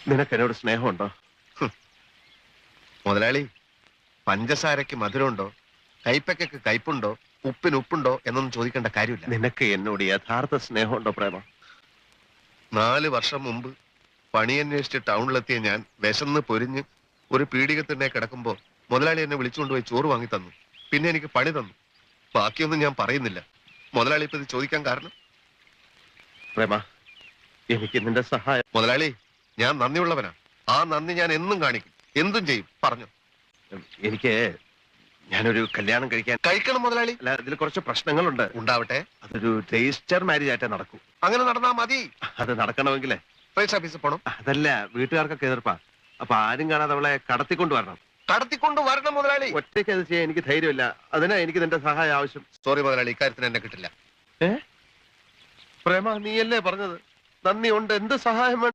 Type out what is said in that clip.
നിനക്ക് എന്നോട് സ്നേഹമുണ്ടോ? മുതലാളി, പഞ്ചസാരക്ക് മധുരമുണ്ടോ, കൈപ്പയ്ക്ക് കയ്പുണ്ടോ, ഉപ്പിന് ഉപ്പുണ്ടോ എന്നൊന്നും ചോദിക്കേണ്ട കാര്യമില്ല. നിനക്ക് എന്നോട് യഥാർത്ഥ സ്നേഹമുണ്ടോ പ്രേമ? 4 വർഷം മുമ്പ് പണിയന്വേഷിച്ച് ടൗണിലെത്തിയ ഞാൻ വിശന്ന് പൊരിഞ്ഞ് ഒരു പീഡികത്തിനെ കിടക്കുമ്പോ മുതലാളി എന്നെ വിളിച്ചുകൊണ്ടുപോയി ചോറ് വാങ്ങി തന്നു. പിന്നെ എനിക്ക് പണി തന്നു. ബാക്കിയൊന്നും ഞാൻ പറയുന്നില്ല. മുതലാളി ഇപ്പൊ ഇത് ചോദിക്കാൻ കാരണം? പ്രേമ, എനിക്ക് നിന്റെ സഹായം. മുതലാളി, ഞാൻ നന്ദിയുള്ളവനാ. ആ നന്ദി ഞാൻ എന്നും കാണിക്കും, എന്തും ചെയ്യും. പറഞ്ഞു. എനിക്ക് ഞാനൊരു കല്യാണം കഴിക്കണം മുതലാളി. അല്ല, ഇതിൽ കുറച്ച് പ്രശ്നങ്ങളുണ്ട്. ഉണ്ടാവട്ടെ. അതൊരു രജിസ്റ്റർ മാരേജ് ആയിട്ടേ നടക്കൂ. അങ്ങനെ നടന്നാ മതി. അത് നടക്കണമെങ്കിലേ രജിസ്റ്റർ ഓഫീസിൽ പോണം. അതല്ല, വീട്ടുകാർക്കൊക്കെ എതിർപ്പാ. അപ്പൊ ആരും കാണാതെ അവളെ കടത്തിക്കൊണ്ട് വരണം. കടത്തിക്കൊണ്ട് വരണം മുതലാളി. ഒറ്റയ്ക്ക് അത് ചെയ്യാൻ എനിക്ക് ധൈര്യമില്ല. അതിനാ എനിക്ക് നിന്റെ സഹായം ആവശ്യം. സോറി മുതലാളി, ഇക്കാര്യത്തിന് എന്നെ കിട്ടില്ല. പ്രേമ, നീയല്ലേ പറഞ്ഞത് നന്ദി ഉണ്ട്, എന്ത് സഹായം വേണം?